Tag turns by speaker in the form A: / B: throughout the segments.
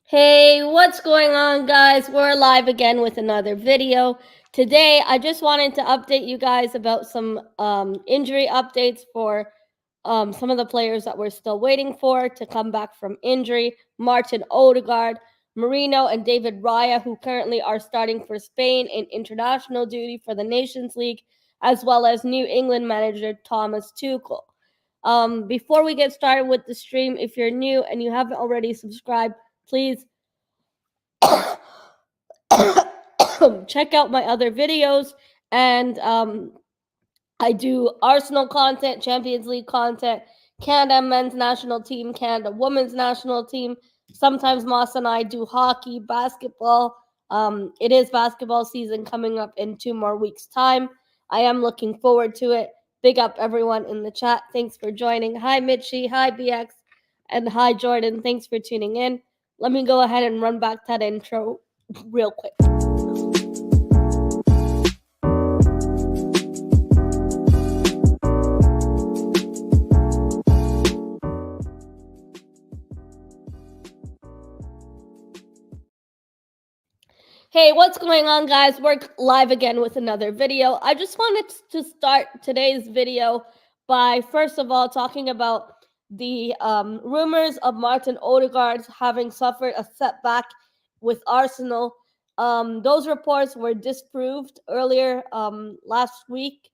A: Hey, what's going on, guys? We're live again with another video. Today, I just wanted to update you guys about some injury updates for some of the players that we're still waiting for to come back from injury. Martin Odegaard, Marino, and David Raya, who currently are starting for Spain in international duty for the Nations League, as well as New England manager Thomas Tuchel. Before we get started with the stream, if you're new and you haven't already subscribed, please check out my other videos. And I do Arsenal content, Champions League content, Canada men's national team, Canada women's national team. Sometimes Moss and I do hockey, basketball. It is basketball season coming up in 2 more weeks' time. I am looking forward to it. Big up everyone in the chat. Thanks for joining. Hi, Mitchie. Hi, BX. And hi, Jordan. Thanks for tuning in. Let me go ahead and run back that intro real quick. Hey, what's going on, guys? We're live again with another video. I just wanted to start today's video by, first of all, talking about the rumors of Martin Odegaard having suffered a setback with Arsenal. Those reports were disproved earlier last week.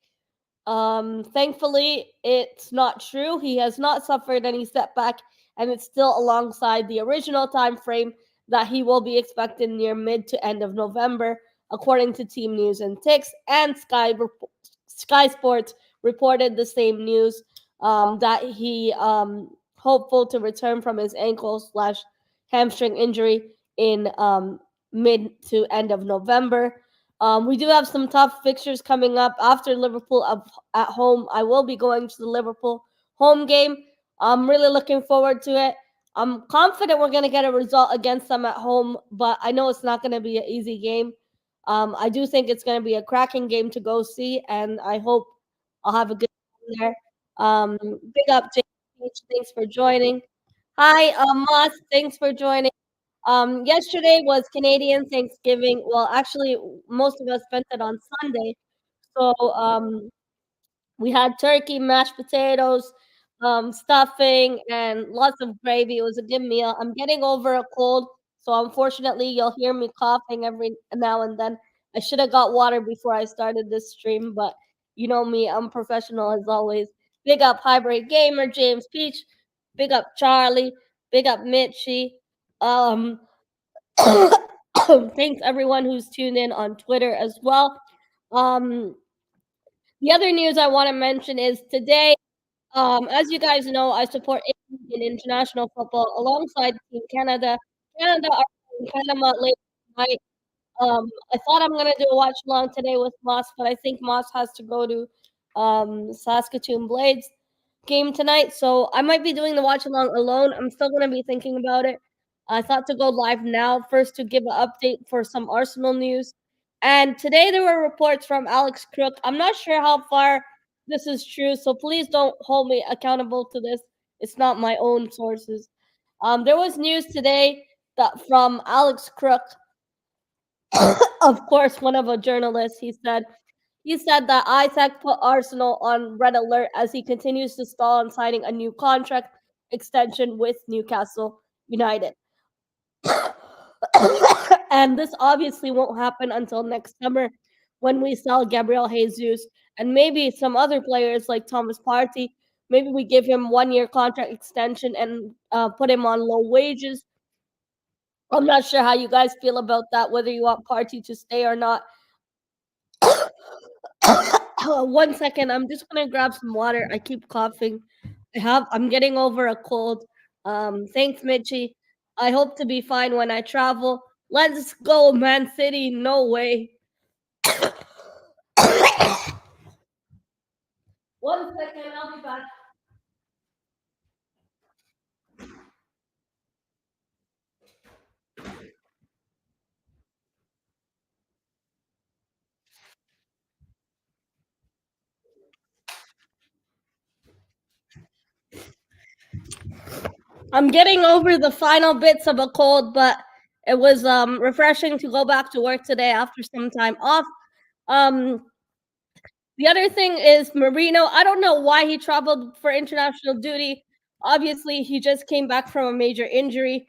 A: Thankfully, it's not true. He has not suffered any setback, and it's still alongside the original time frame that he will be expected near mid to end of November, according to Team News and Ticks. And Sky Sports reported the same news, that he hopeful to return from his ankle/hamstring injury in mid to end of November. We do have some tough fixtures coming up after Liverpool at home. I will be going to the Liverpool home game. I'm really looking forward to it. I'm confident we're going to get a result against them at home, but I know it's not going to be an easy game. I do think it's going to be a cracking game to go see, and I hope I'll have a good time there. Big up, James. Thanks for joining. Hi, Moss. Thanks for joining. Yesterday was Canadian Thanksgiving. Well, actually, most of us spent it on Sunday. So, we had turkey, mashed potatoes, stuffing, and lots of gravy. It was a good meal. I'm getting over a cold, so unfortunately, you'll hear me coughing every now and then. I should have got water before I started this stream, but you know me, I'm professional as always. Big up Hybrid Gamer, James Peach. Big up Charlie. Big up Mitchie. Um, Thanks everyone who's tuned in on Twitter as well. Um, the other news I want to mention is today, as you guys know, I support England in international football alongside Team Canada. Canada are playing Panama late tonight. I thought I'm gonna do a watch along today with Moss, but I think Moss has to go to Saskatoon Blades game tonight, so I might be doing the watch along alone. I'm still gonna be thinking about it. I thought to go live now first to give an update for some Arsenal news. And today there were reports from Alex Crook. I'm not sure how far this is true, so please don't hold me accountable to this. It's not my own sources. There was news today that from Alex Crook, of course, one of a journalist. He said that Isaac put Arsenal on red alert as he continues to stall on signing a new contract extension with Newcastle United. And this obviously won't happen until next summer when we sell Gabriel Jesus and maybe some other players like Thomas Partey. Maybe we give him 1 year contract extension and put him on low wages. I'm not sure how you guys feel about that, whether you want Partey to stay or not. 1 second, I'm just gonna grab some water. I keep coughing. I'm getting over a cold. Thanks, Mitchie. I hope to be fine when I travel. Let's go, Man City. No way. 1 second, I'll be back. I'm getting over the final bits of a cold, but it was refreshing to go back to work today after some time off. Um, the other thing is Marino. I don't know why he traveled for international duty. Obviously, he just came back from a major injury.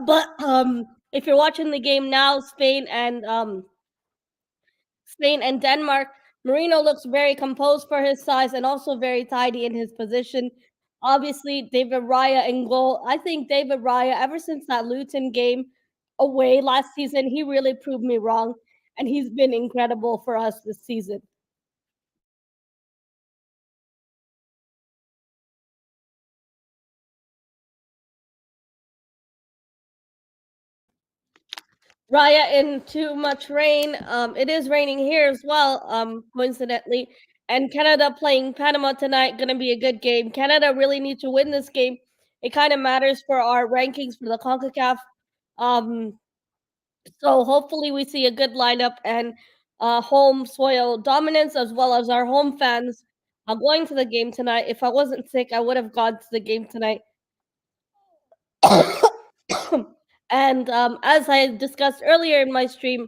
A: But if you're watching the game now, Spain and Denmark, Marino looks very composed for his size and also very tidy in his position. Obviously, David Raya in goal. I think David Raya, ever since that Luton game away last season, he really proved me wrong, and he's been incredible for us this season. Raya in too much rain. It is raining here as well, coincidentally. And Canada playing Panama tonight, gonna be a good game. Canada really need to win this game. It kind of matters for our rankings for the CONCACAF. Um, so hopefully we see a good lineup and home soil dominance as well as our home fans going to the game tonight. If I wasn't sick, I would have gone to the game tonight. And as I discussed earlier in my stream,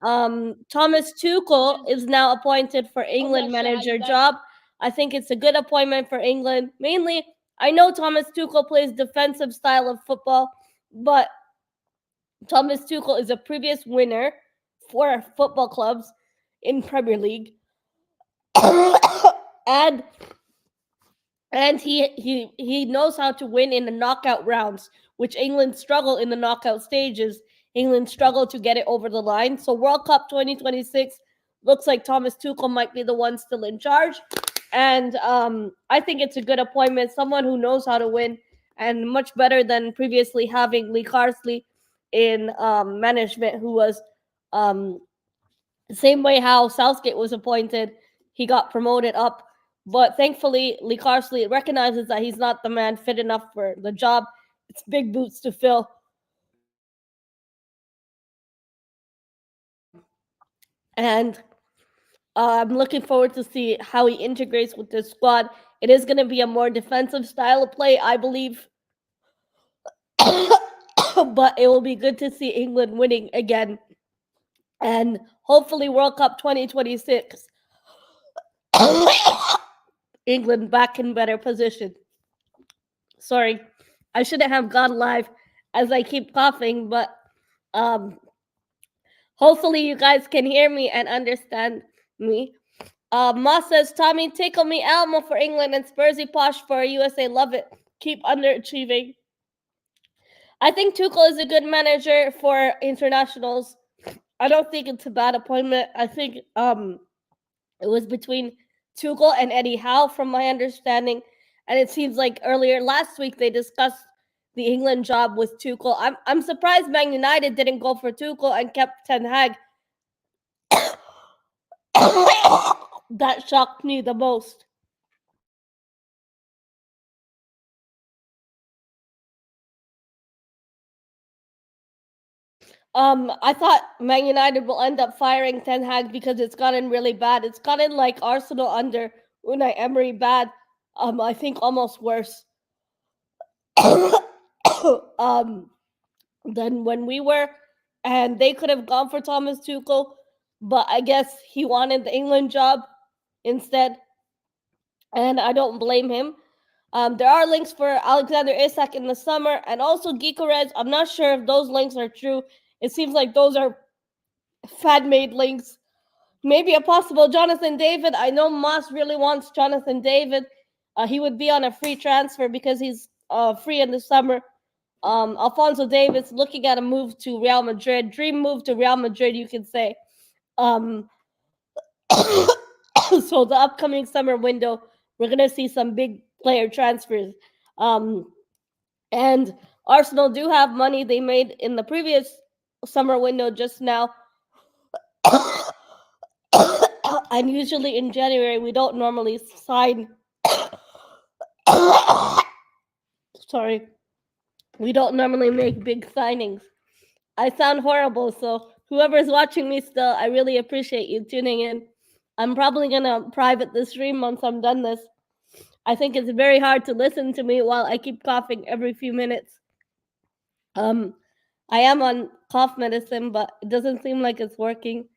A: Thomas Tuchel is now appointed for England manager job. I think it's a good appointment for England. Mainly, I know Thomas Tuchel plays defensive style of football, but Thomas Tuchel is a previous winner for football clubs in Premier League, and he knows how to win in the knockout rounds, which England struggle in the knockout stages. England struggle to get it over the line. So World Cup 2026 looks like Thomas Tuchel might be the one still in charge, and I think it's a good appointment. Someone who knows how to win, and much better than previously having Lee Carsley in management, who was um, the same way how Southgate was appointed. He got promoted up, but thankfully Lee Carsley recognizes that he's not the man fit enough for the job. It's big boots to fill. And I'm looking forward to see how he integrates with this squad. It is going to be a more defensive style of play, I believe. But it will be good to see England winning again. And hopefully World Cup 2026, England back in better position. Sorry, I shouldn't have gone live as I keep coughing, but um, hopefully you guys can hear me and understand me. Moss says, Tommy, tickle me Elmo for England and Spursy Posh for USA. Love it. Keep underachieving. I think Tuchel is a good manager for internationals. I don't think it's a bad appointment. I think it was between Tuchel and Eddie Howe, from my understanding. And it seems like earlier last week they discussed the England job with Tuchel. I'm surprised Man United didn't go for Tuchel and kept Ten Hag. That shocked me the most. I thought Man United will end up firing Ten Hag because it's gotten really bad. It's gotten like Arsenal under Unai Emery bad. I think almost worse. um, than when we were, and they could have gone for Thomas Tuchel, but I guess he wanted the England job instead, and I don't blame him. There are links for Alexander Isak in the summer, and also Gyökeres. I'm not sure if those links are true. It seems like those are fan-made links. Maybe a possible Jonathan David. I know Moss really wants Jonathan David. He would be on a free transfer because he's free in the summer. Alfonso Davis looking at a move to Real Madrid, dream move to Real Madrid, you can say. Um, so the upcoming summer window, we're gonna see some big player transfers. And Arsenal do have money they made in the previous summer window just now. And usually in January we don't normally sign. Sorry, we don't normally make big signings. I sound horrible, so whoever's watching me still, I really appreciate you tuning in. I'm probably gonna private the stream once I'm done this. I think it's very hard to listen to me while I keep coughing every few minutes. I am on cough medicine, but it doesn't seem like it's working.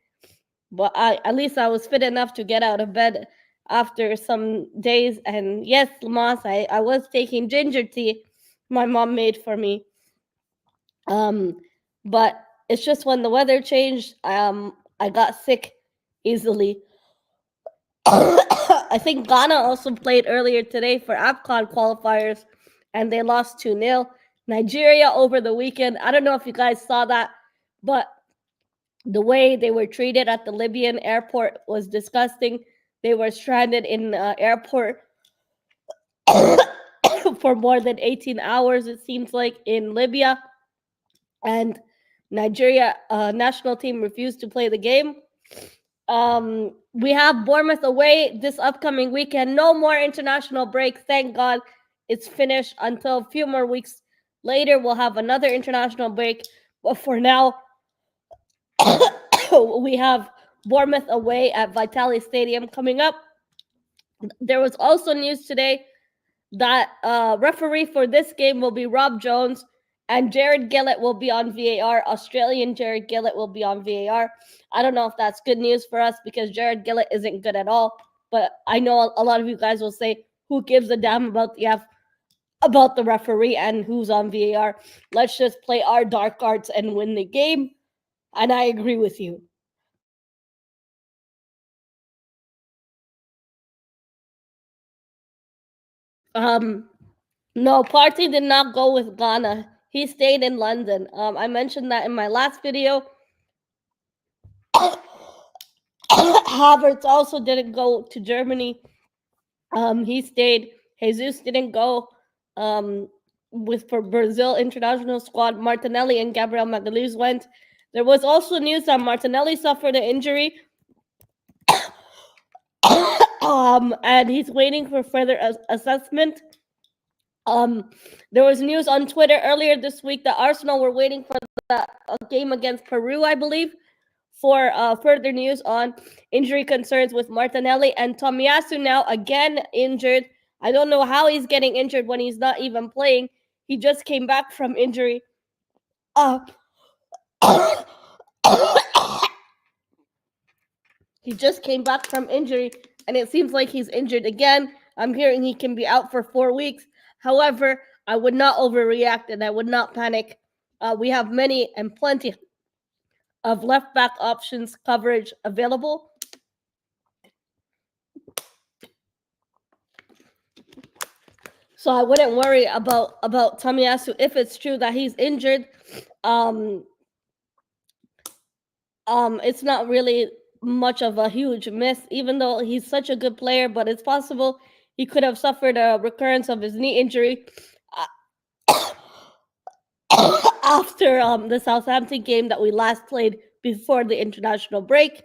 A: But at least I was fit enough to get out of bed after some days. And yes, Lamas, I was taking ginger tea my mom made for me. But it's just when the weather changed, I got sick easily. I think Ghana also played earlier today for AFCON qualifiers, and they lost 2-0. Nigeria over the weekend. I don't know if you guys saw that, but the way they were treated at the Libyan airport was disgusting. They were stranded in airport for more than 18 hours, it seems like, in Libya. And Nigeria national team refused to play the game. We have Bournemouth away this upcoming weekend. No more international break. Thank God it's finished until a few more weeks later. We'll have another international break. But for now, we have Bournemouth away at Vitali Stadium coming up. There was also news today that referee for this game will be Rob Jones, and Jared Gillett will be on VAR. Australian Jared Gillett will be on VAR. I don't know if that's good news for us because Jared Gillett isn't good at all. But I know a lot of you guys will say, "Who gives a damn about the referee and who's on VAR? Let's just play our dark arts and win the game." And I agree with you. No, Partey did not go with Ghana. He stayed in London. I mentioned that in my last video. Havertz also didn't go to Germany. He stayed. Jesus didn't go. With for Brazil international squad, Martinelli and Gabriel Magalhaes went. There was also news that Martinelli suffered an injury, and he's waiting for further assessment. There was news on Twitter earlier this week that Arsenal were waiting for the game against Peru, I believe, for further news on injury concerns with Martinelli and Tomiyasu now again injured. I don't know how he's getting injured when he's not even playing. He just came back from injury. Uh, he just came back from injury, and it seems like he's injured again. I'm hearing he can be out for 4 weeks. However, I would not overreact and I would not panic. We have many and plenty of left back options coverage available. So I wouldn't worry about Tomiyasu if it's true that he's injured. It's not really much of a huge miss, even though he's such a good player, but it's possible he could have suffered a recurrence of his knee injury after the Southampton game that we last played before the international break.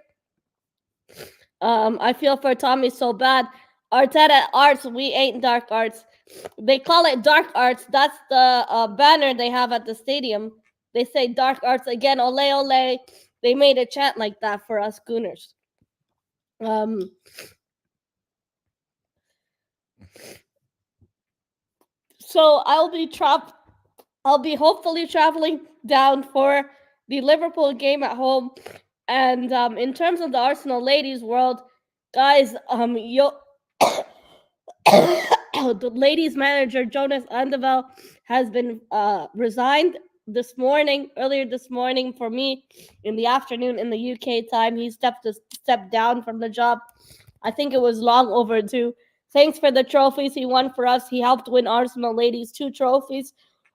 A: I feel for Tommy so bad. Arteta Arts, we ain't dark arts. They call it dark arts. That's the banner they have at the stadium. They say dark arts again, ole ole. They made a chant like that for us Gooners. So I'll be hopefully traveling down for the Liverpool game at home. And in terms of the Arsenal ladies world, guys, the ladies manager Jonas Andevel has been resigned earlier this morning for me in the afternoon in the UK time. He stepped down from the job. I think it was long overdue. Thanks for the trophies he won for us. He helped win Arsenal ladies 2 trophies.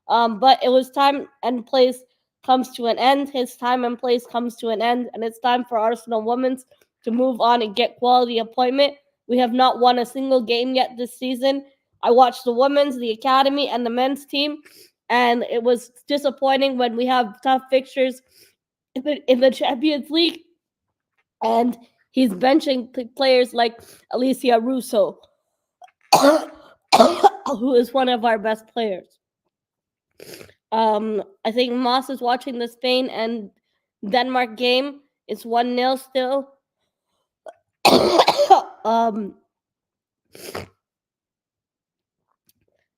A: But it was time and place comes to an end. His time and place comes to an end, and it's time for Arsenal women's to move on and get quality appointment. We have not won a single game yet this season. I watched the women's, the academy, and the men's team, and it was disappointing when we have tough fixtures in the Champions League. And he's benching players like Alicia Russo, who is one of our best players. I think Moss is watching the Spain and Denmark game. It's 1-0 still.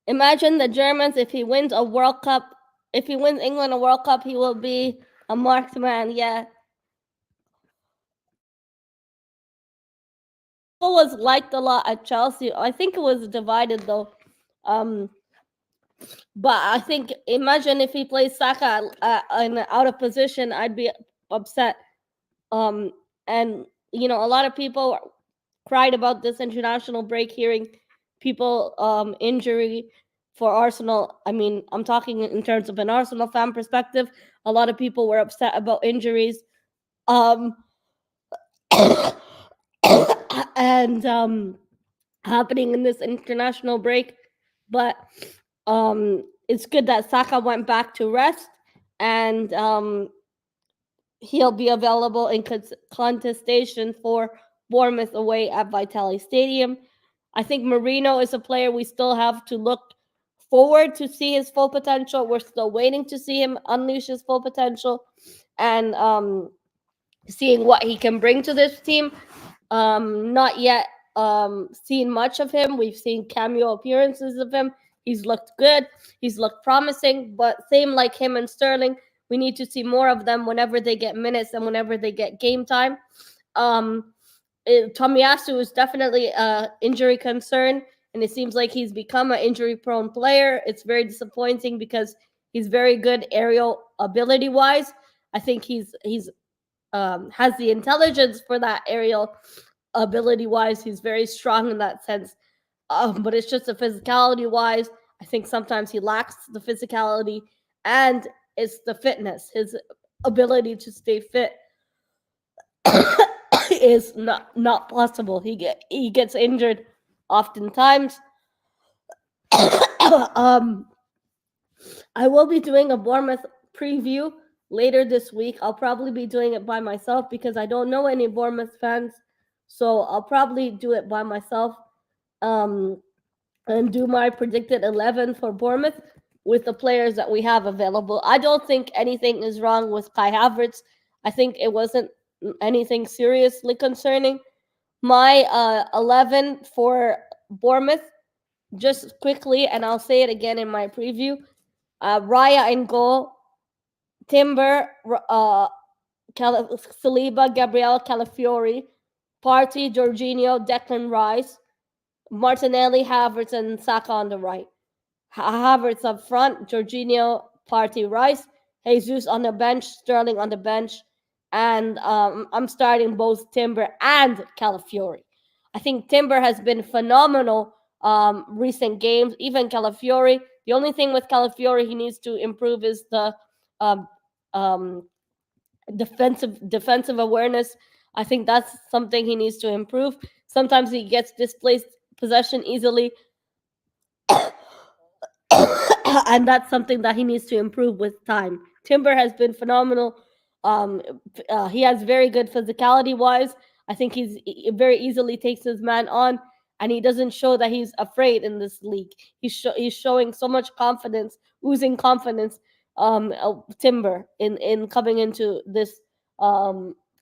A: Imagine the Germans, if he wins a World Cup, if he wins England a World Cup, he will be a marked man. Yeah. It was liked a lot at Chelsea. I think it was divided though. Um, but I think imagine if he plays Saka in out of position, I'd be upset. Um, and a lot of people cried about this international break, hearing people injury for Arsenal. I mean, I'm talking in terms of an Arsenal fan perspective. A lot of people were upset about injuries. Um, and happening in this international break, but it's good that Saka went back to rest, and he'll be available in contestation for Bournemouth away at Vitality Stadium. I think Marino is a player we still have to look forward to see his full potential. We're still waiting to see him unleash his full potential, and seeing what he can bring to this team. Not yet seen much of him. We've seen cameo appearances of him. He's looked good. He's looked promising, but same like him and Sterling, we need to see more of them whenever they get minutes and whenever they get game time. Tomiyasu is definitely a injury concern, and it seems like he's become an injury-prone player. It's very disappointing because he's very good aerial ability-wise. I think he's has the intelligence for that aerial ability wise. He's very strong in that sense. But it's just the physicality wise. I think sometimes he lacks the physicality, and it's the fitness. His ability to stay fit is not possible. He gets injured oftentimes. I will be doing a Bournemouth preview later this week. I'll probably be doing it by myself because I don't know any Bournemouth fans. So I'll probably do it by myself, and do my predicted 11 for Bournemouth with the players that we have available. I don't think anything is wrong with Kai Havertz. I think it wasn't anything seriously concerning. My 11 for Bournemouth, just quickly, and I'll say it again in my preview. Raya in goal, Timber, Saliba, Gabriel Calafiori, Partey, Jorginho, Declan Rice, Martinelli, Havertz, and Saka on the right. Havertz up front, Jorginho, Partey, Rice, Jesus on the bench, Sterling on the bench, and I'm starting both Timber and Calafiori. I think Timber has been phenomenal recent games. Even Calafiori. The only thing with Calafiori he needs to improve is the um, um, defensive awareness. I think that's something he needs to improve. Sometimes he gets displaced possession easily, and that's something that he needs to improve with time. Timber has been phenomenal. He has very good physicality wise. I think he very easily takes his man on, and he doesn't show that he's afraid in this league. He's showing so much confidence, oozing confidence. Timber in coming into this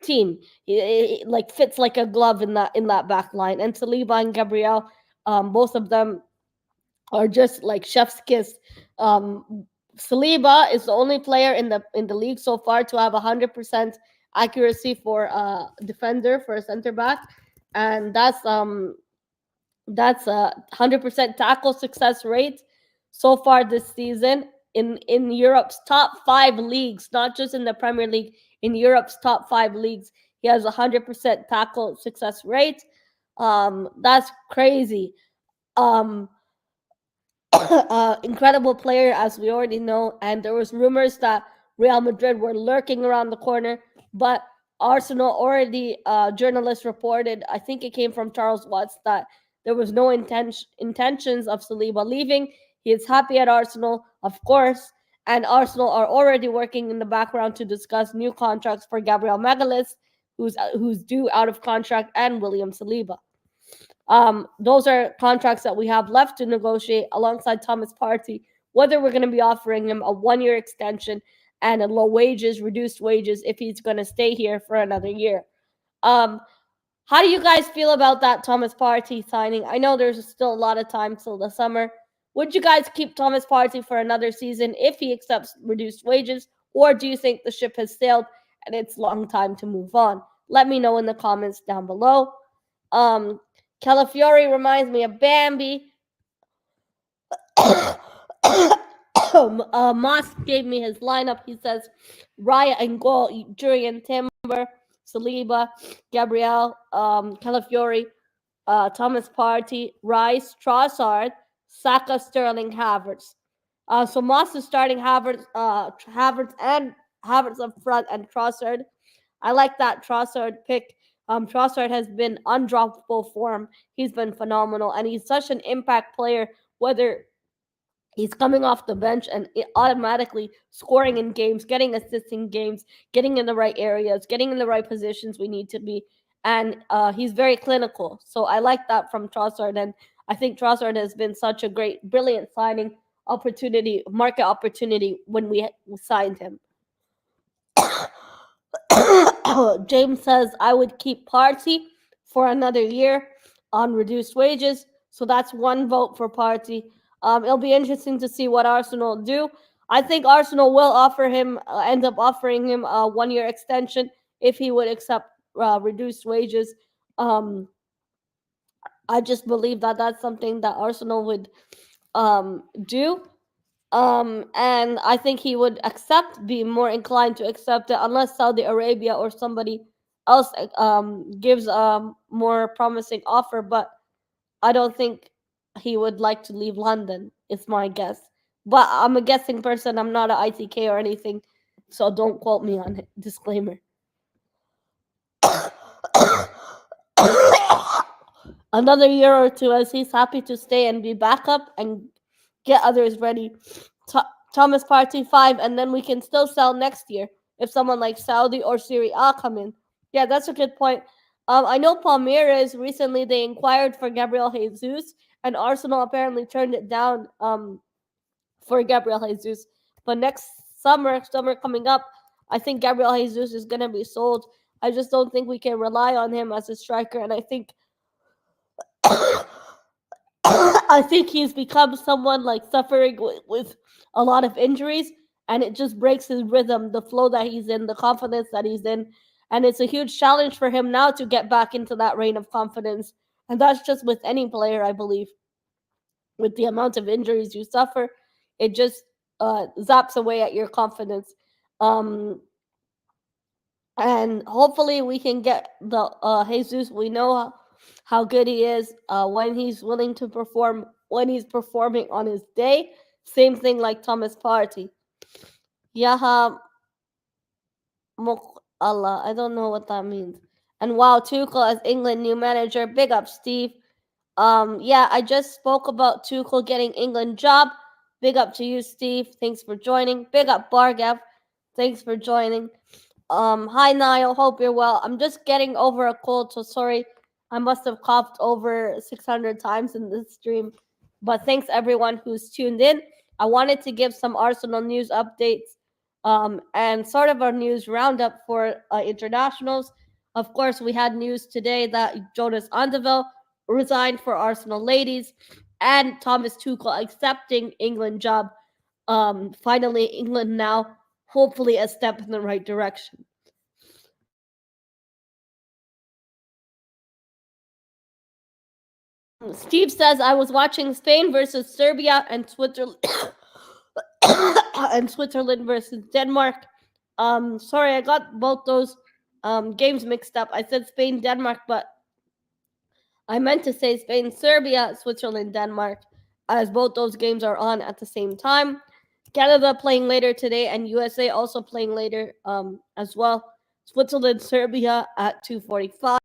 A: team, he like fits like a glove in that back line. And Saliba and Gabriel, both of them are just like chef's kiss. Saliba is the only player in the league so far to have 100% accuracy for a defender, for a center back, and that's a 100% tackle success rate so far this season in Europe's top 5 leagues, not just in the Premier League. In Europe's top 5 leagues, he has 100% tackle success rate. That's crazy. Um, incredible player, as we already know. And there was rumors that Real Madrid were lurking around the corner, but Arsenal already, journalists reported, I think it came from Charles Watts, that there was no intentions of Saliba leaving. He is happy at Arsenal, of course, and Arsenal are already working in the background to discuss new contracts for Gabriel Magalhaes, who's due out of contract, and William Saliba. Those are contracts that we have left to negotiate alongside Thomas Partey, whether we're going to be offering him a 1-year extension and a reduced wages if he's going to stay here for another year. Um, how do you guys feel about that Thomas Partey signing? I know there's still a lot of time till the summer, Would you guys keep Thomas Partey for another season if he accepts reduced wages, or do you think the ship has sailed and it's long time to move on? Let me know in the comments down below. Calafiore reminds me of Bambi. Moss gave me his lineup. He says Raya and goal, Jurian Timber, Saliba, Gabriel, Calafiore, Thomas Partey, Rice, Trossard, Saka, Sterling, Havertz. So Moss is starting Havertz, Havertz up front and Trossard. I like that Trossard pick. Trossard has been undroppable form. He's been phenomenal, and he's such an impact player. Whether he's coming off the bench and automatically scoring in games, getting assists in games, getting in the right areas, getting in the right positions we need to be. And he's very clinical. So I like that from Trossard. And I think Trossard has been such a great, brilliant signing opportunity, market opportunity when we signed him. James says, I would keep Partey for another year on reduced wages. So that's one vote for Partey. It'll be interesting to see what Arsenal do. I think Arsenal will end up offering him a 1-year extension if he would accept reduced wages. I just believe that that's something that Arsenal would do. And I think he would be more inclined to accept it, unless Saudi Arabia or somebody else gives a more promising offer. But I don't think he would like to leave London. It's my guess. But I'm a guessing person. I'm not an ITK or anything, so don't quote me on it. Disclaimer. Another year or two, as he's happy to stay and be backup and get others ready. Thomas Partey 5, and then we can still sell next year if someone like Saudi or Serie A come in. Yeah, that's a good point. I know Palmeiras recently they inquired for Gabriel Jesus, and Arsenal apparently turned it down for Gabriel Jesus. But next summer coming up, I think Gabriel Jesus is gonna be sold. I just don't think we can rely on him as a striker, and I think I think he's become someone like suffering with a lot of injuries, and it just breaks his rhythm, the flow that he's in, the confidence that he's in. And it's a huge challenge for him now to get back into that reign of confidence. And that's just with any player, I believe. With the amount of injuries you suffer, it just zaps away at your confidence. Um, and hopefully we can get the Jesus. We know how good he is when he's willing to perform, when he's performing on his day. Same thing like Thomas Partey. Yaha Mok Allah. I don't know what that means. And wow, Tuchel as England new manager. Big up, Steve. Yeah, I just spoke about Tuchel getting England job. Big up to you, Steve. Thanks for joining. Big up, Bargav. Thanks for joining. Hi Niall, hope you're well. I'm just getting over a cold, so sorry. I must have coughed over 600 times in this stream. But thanks everyone who's tuned in. I wanted to give some Arsenal news updates and sort of our news roundup for internationals. Of course, we had news today that Jonas Anderville resigned for Arsenal ladies and Thomas Tuchel accepting England job. Finally, England now hopefully a step in the right direction. Steve says I was watching Spain versus Serbia and Switzerland and Switzerland versus Denmark. Sorry, I got both those games mixed up. I said Spain Denmark, but I meant to say Spain Serbia, Switzerland Denmark, as both those games are on at the same time. Canada playing later today, and USA also playing later as well. Switzerland Serbia at 2:45.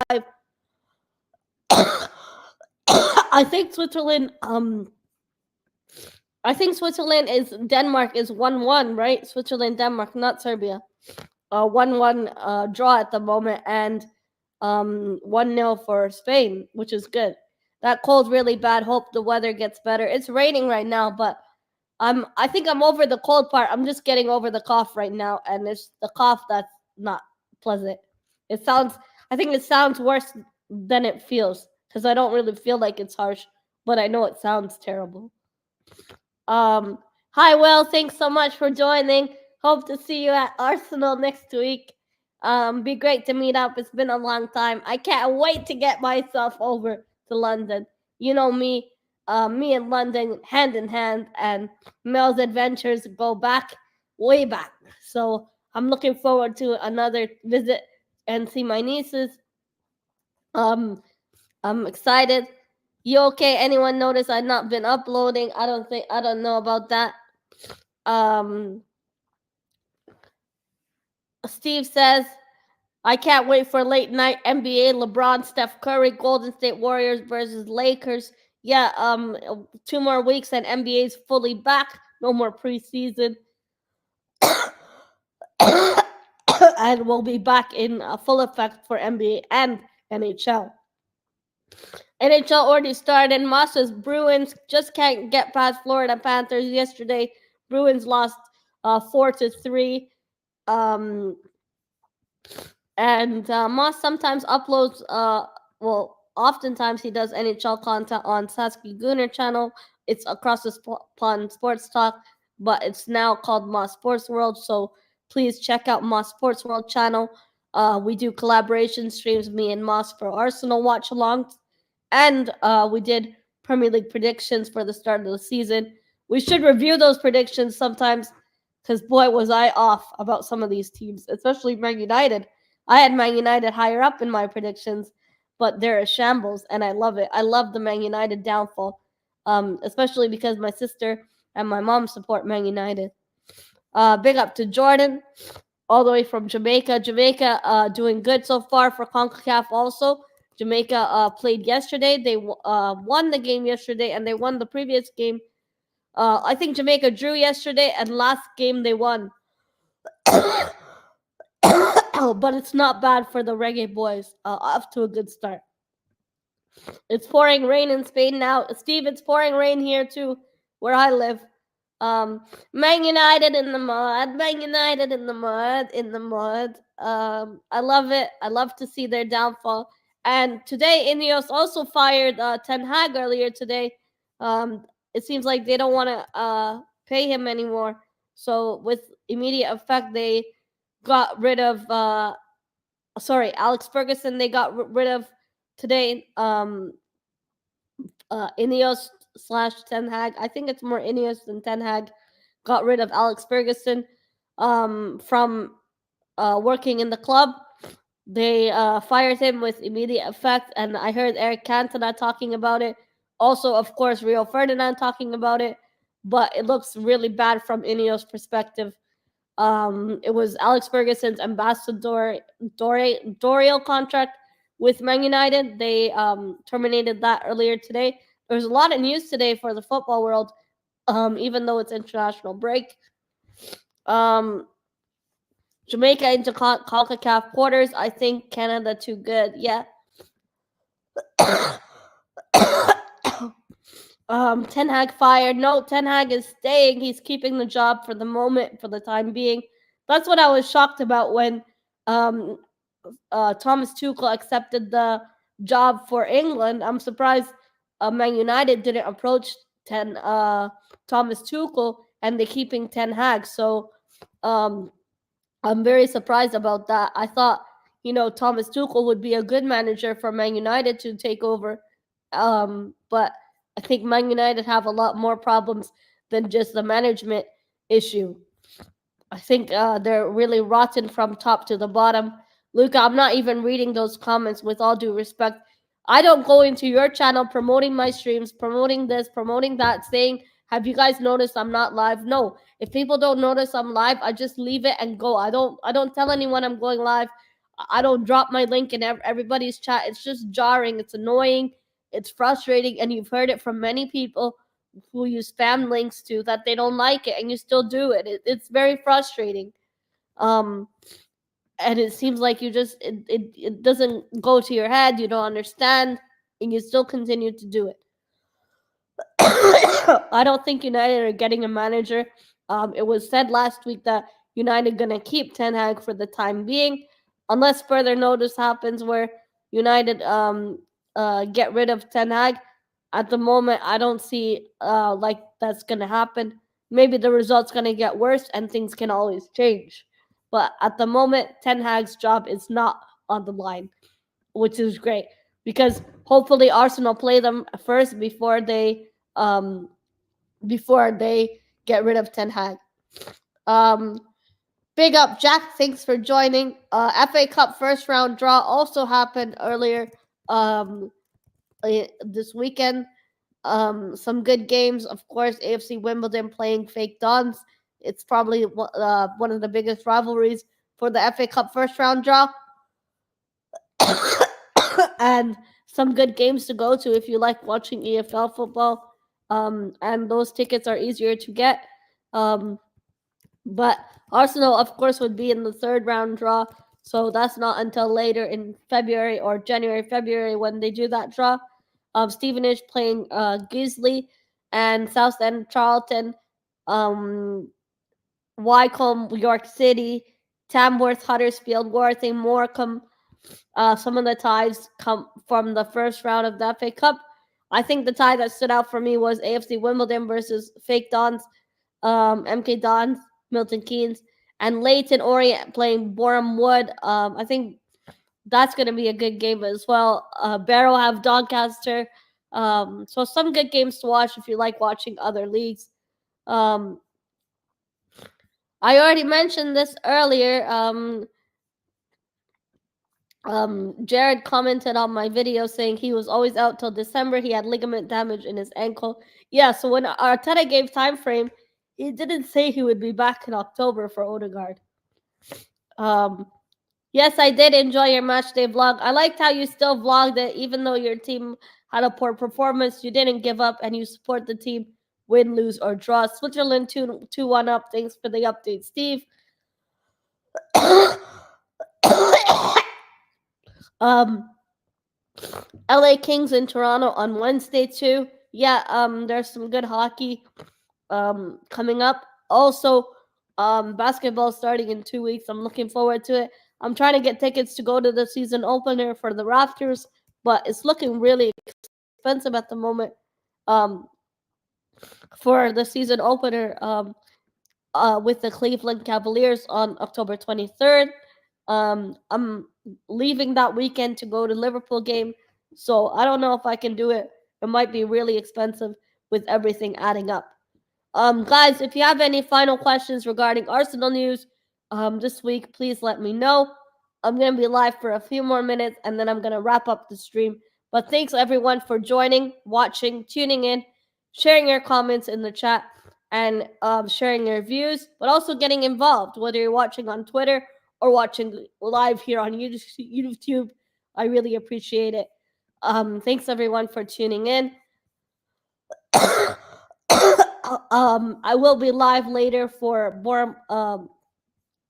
A: I think Switzerland is Denmark is 1-1, right? Switzerland Denmark, not Serbia. 1-1 draw at the moment, and 1-0 for Spain, which is good. That cold's really bad. Hope the weather gets better. It's raining right now, but I think I'm over the cold part. I'm just getting over the cough right now, and it's the cough that's not pleasant. I think it sounds worse than it feels, because I don't really feel like it's harsh, but I know it sounds terrible. Um, Hi, Will. Thanks so much for joining. Hope to see you at Arsenal next week. Be great to meet up. It's been a long time. I can't wait to get myself over to London. You know me, me and London hand in hand, and Mel's adventures go back, way back. So I'm looking forward to another visit and see my nieces. Um, I'm excited. You okay? Anyone notice I've not been uploading? I don't know about that. Um, Steve says, I can't wait for late night NBA. LeBron, Steph Curry, Golden State Warriors versus Lakers. Yeah, 2 more weeks and NBA's fully back. No more preseason. And we'll be back in full effect for NBA and NHL. NHL already started. Masters Bruins just can't get past Florida Panthers yesterday. Bruins lost 4-3. Um, and Moss sometimes uploads, oftentimes he does NHL content on Sasky Gooner channel. It's across the pond Sports Talk, but it's now called Moss Sports World. So please check out Moss Sports World channel. We do collaboration streams, me and Moss, for Arsenal watch alongs, and we did Premier League predictions for the start of the season. We should review those predictions sometimes, because boy was I off about some of these teams, especially Man United. I had Man United higher up in my predictions, but they're a shambles, and I love it. I love the Man United downfall, especially because my sister and my mom support Man United. Big up to Jordan, all the way from Jamaica. Jamaica doing good so far for CONCACAF also. Jamaica played yesterday. They won the game yesterday, and they won the previous game. I think Jamaica drew yesterday, and last game they won. But it's not bad for the Reggae Boys. Off to a good start. It's pouring rain in Spain now. Steve, it's pouring rain here too, where I live. Man United in the mud. Man United in the mud. In the mud. I love it. I love to see their downfall. And today, Ineos also fired Ten Hag earlier today. It seems like they don't want to pay him anymore. So with immediate effect, they got rid of Alex Ferguson. They got rid of today. Ineos / Ten Hag. I think it's more Ineos than Ten Hag. Got rid of Alex Ferguson from working in the club. They fired him with immediate effect, and I heard Eric Cantona talking about it. Also, of course, Rio Ferdinand talking about it. But it looks really bad from Ineos' perspective. It was Alex Ferguson's ambassador Dorio contract with Man United. They terminated that earlier today. There's a lot of news today for the football world, even though it's international break. Jamaica into CONCACAF quarters. I think Canada too good. Yeah. Ten Hag fired. No, Ten Hag is staying. He's keeping the job for the moment, for the time being. That's what I was shocked about when Thomas Tuchel accepted the job for England. I'm surprised Man United didn't approach Thomas Tuchel, and they're keeping Ten Hag. So I'm very surprised about that. I thought, Thomas Tuchel would be a good manager for Man United to take over. But I think Man United have a lot more problems than just the management issue. I think they're really rotten from top to the bottom. Luca, I'm not even reading those comments, with all due respect. I don't go into your channel promoting my streams, promoting this, promoting that, saying, have you guys noticed I'm not live? No. If people don't notice I'm live, I just leave it and go. I don't tell anyone I'm going live. I don't drop my link in everybody's chat. It's just jarring. It's annoying. It's frustrating. And you've heard it from many people who you spam links to, that they don't like it and you still do it. It's very frustrating. And it seems like you just it doesn't go to your head. You don't understand, and you still continue to do it. I don't think United are getting a manager. It was said last week that United gonna keep Ten Hag for the time being, unless further notice happens where United get rid of Ten Hag. At the moment, I don't see like that's gonna happen. Maybe the result's gonna get worse, and things can always change. But at the moment, Ten Hag's job is not on the line, which is great because hopefully Arsenal play them first um before they get rid of Ten Hag. Um, Big up, Jack. Thanks for joining. FA Cup first round draw also happened earlier um, this weekend. Some good games, of course. AFC Wimbledon playing Fake Dons. It's probably one of the biggest rivalries for the FA Cup first round draw. And some good games to go to if you like watching EFL football. And those tickets are easier to get. Um, but Arsenal, of course, would be in the third round draw. So that's not until later in February or January, February when they do that draw. Stevenage playing Gisley and Southend Charlton, um, Wycombe, York City, Tamworth, Huddersfield, Worthing, Morecambe. Some of the ties come from the first round of the FA Cup. I think the tie that stood out for me was AFC Wimbledon versus Fake Dons, MK Dons, Milton Keynes, and Leighton Orient playing Boreham Wood. I think that's going to be a good game as well. Barrow have Doncaster. So some good games to watch if you like watching other leagues. Um, I already mentioned this earlier. Jared commented on my video saying he was always out till December. He had ligament damage in his ankle. Yeah, so when Arteta gave time frame, he didn't say he would be back in October for Odegaard. Yes, I did enjoy your match day vlog. I liked how you still vlogged it, even though your team had a poor performance. You didn't give up, and you support the team, win, lose, or draw. Switzerland 2-1 up. Thanks for the update, Steve. LA Kings in Toronto on Wednesday too. Yeah, there's some good hockey coming up. Also, basketball starting in 2 weeks. I'm looking forward to it. I'm trying to get tickets to go to the season opener for the Raptors, but it's looking really expensive at the moment. For the season opener, with the Cleveland Cavaliers on October 23rd. I'm leaving that weekend to go to Liverpool game, so I don't know if I can do it. It might be really expensive with everything adding up. Guys, if you have any final questions regarding Arsenal news this week, please let me know. I'm gonna be live for a few more minutes and then I'm gonna wrap up the stream. But thanks everyone for joining, watching, tuning in, sharing your comments in the chat, and sharing your views, but also getting involved, whether you're watching on Twitter or watching live here on YouTube. I really appreciate it. Thanks everyone for tuning in. I will be live later for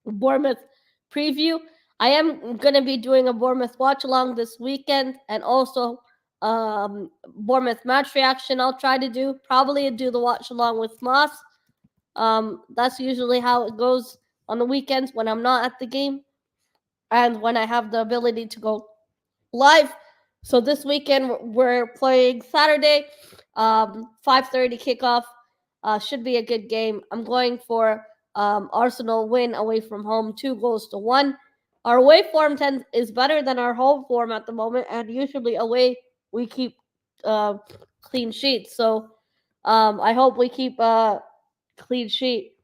A: Bournemouth preview. I am going to be doing a Bournemouth watch along this weekend and also Bournemouth match reaction. I'll try to do probably do the watch along with Moss. That's usually how it goes on the weekends when I'm not at the game and when I have the ability to go live. So this weekend we're playing Saturday, 5:30 kickoff. Should be a good game. I'm going for Arsenal win away from home, 2-1. Our away form is better than our home form at the moment, and usually away we keep clean sheets. So I hope we keep clean sheet.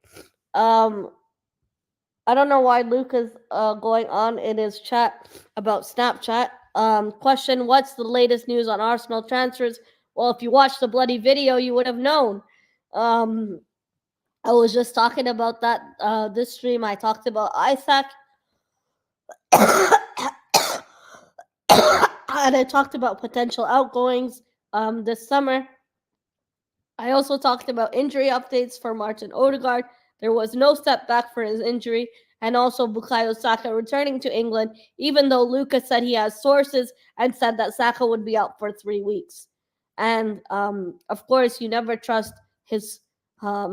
A: I don't know why Luke is going on in his chat about Snapchat. Question: what's the latest news on Arsenal transfers? Well, if you watched the bloody video, you would have known. I was just talking about that this stream. I talked about Isaac, and I talked about potential outgoings this summer. I also talked about injury updates for Martin Odegaard. There was no step back for his injury, and also Bukayo Saka returning to England, even though Lucas said he has sources and said that Saka would be out for 3 weeks. And of course, you never trust his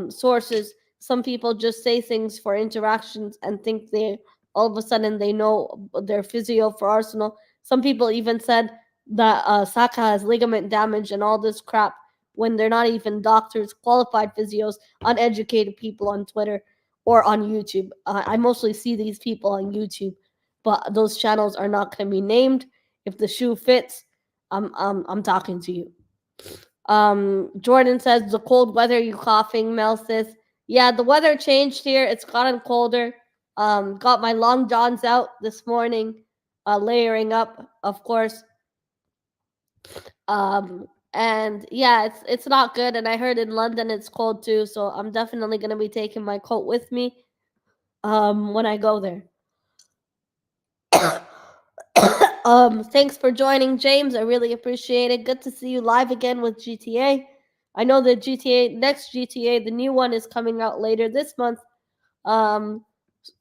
A: sources. Some people just say things for interactions and think they all of a sudden they know their physio for Arsenal. Some people even said that Saka has ligament damage and all this crap when they're not even doctors, qualified physios, uneducated people on Twitter or on YouTube. I mostly see these people on YouTube, but those channels are not going to be named. If the shoe fits, I'm talking to you. Jordan says the cold weather. You coughing? Mel says, yeah, the weather changed here. It's gotten colder. Got my long johns out this morning, layering up, of course. And yeah, it's not good. And I heard in London it's cold too, so I'm definitely gonna be taking my coat with me when I go there. Thanks for joining, James. I really appreciate it. Good to see you live again with GTA. I know the next GTA, the new one is coming out later this month. Um,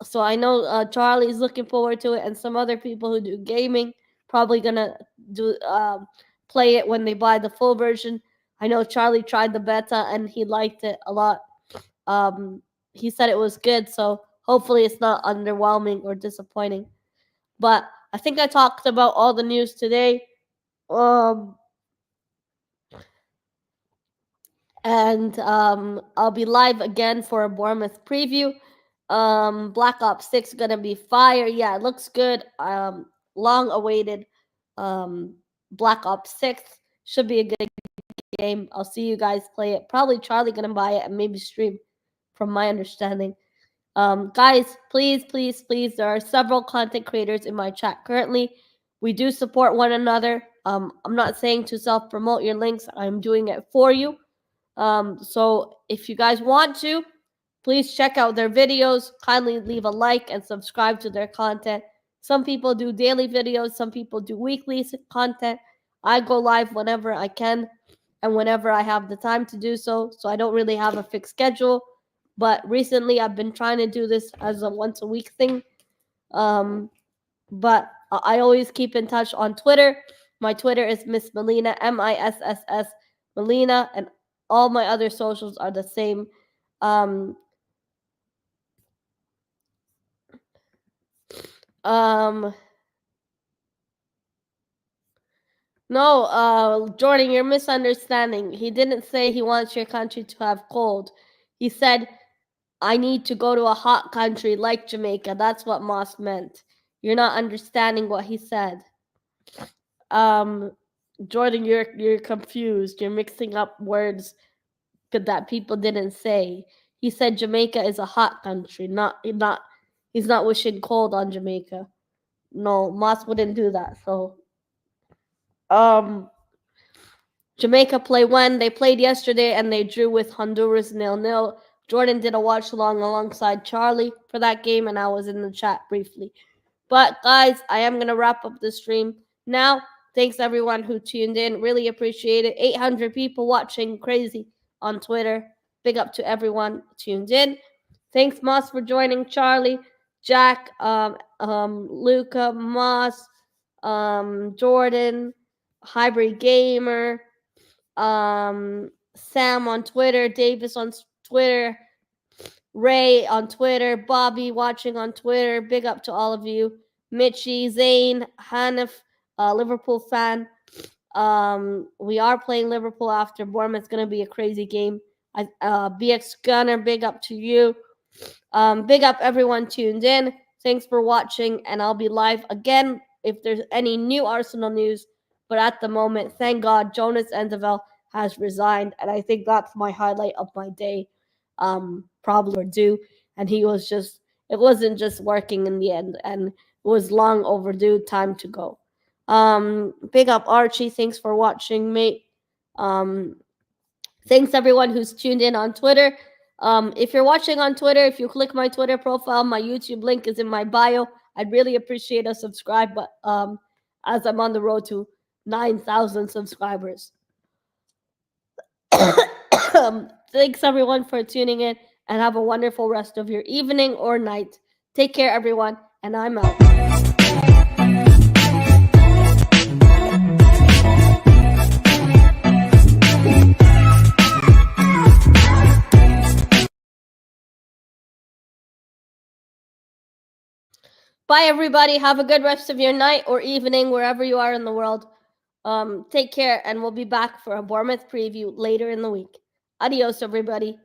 A: so I know Charlie's looking forward to it, and some other people who do gaming probably gonna do play it when they buy the full version. I know Charlie tried the beta and he liked it a lot. He said it was good, so hopefully it's not underwhelming or disappointing. But I think I talked about all the news today. And I'll be live again for a Bournemouth preview. Black Ops 6 gonna be fire. Yeah, it looks good. Long awaited Black Ops 6 should be a good game. I'll see you guys play it. Probably Charlie gonna buy it and maybe stream, from my understanding. Guys, please, please, please. There are several content creators in my chat currently. We do support one another. I'm not saying to self promote your links. I'm doing it for you. So if you guys want to, please check out their videos. Kindly leave a like and subscribe to their content. Some people do daily videos, some people do weekly content. I go live whenever I can and whenever I have the time to do so. So I don't really have a fixed schedule. But recently I've been trying to do this as a once a week thing. But I always keep in touch on Twitter. My Twitter is Miss Melina, MISSS Melina, and all my other socials are the same. Um, um, no, Jordan, you're misunderstanding. He didn't say he wants your country to have cold. He said, I need to go to a hot country like Jamaica. That's what Moss meant. You're not understanding what he said. Jordan, you're confused. You're mixing up words that people didn't say. He said Jamaica is a hot country, not. He's not wishing cold on Jamaica. No, Moss wouldn't do that. So, Jamaica play when they played yesterday and they drew with Honduras 0-0. Jordan did a watch along alongside Charlie for that game, and I was in the chat briefly. But guys, I am gonna wrap up the stream now. Thanks everyone who tuned in. Really appreciate it. 800 people watching, crazy on Twitter. Big up to everyone tuned in. Thanks Moss for joining. Charlie, Jack, Luca, Moss, Jordan, Hybrid Gamer, Sam on Twitter, Davis on Twitter, Ray on Twitter, Bobby watching on Twitter. Big up to all of you. Mitchie, Zane, Hanif, Liverpool fan. We are playing Liverpool after Bournemouth. It's gonna be a crazy game. BX Gunner, big up to you. Big up everyone tuned in. Thanks for watching, and I'll be live again if there's any new Arsenal news. But at the moment, thank God, Jonas Endevel has resigned, and I think that's my highlight of my day. Probably overdue, and he was just. It wasn't just working in the end, and it was long overdue. Time to go. Big up Archie. Thanks for watching, mate. Thanks everyone who's tuned in on Twitter. If you're watching on Twitter, if you click my Twitter profile, my YouTube link is in my bio. I'd really appreciate a subscribe, but as I'm on the road to 9,000 subscribers. Thanks everyone for tuning in, and have a wonderful rest of your evening or night. Take care, everyone, and I'm out. Bye, everybody. Have a good rest of your night or evening, wherever you are in the world. Take care, and we'll be back for a Bournemouth preview later in the week. Adios, everybody.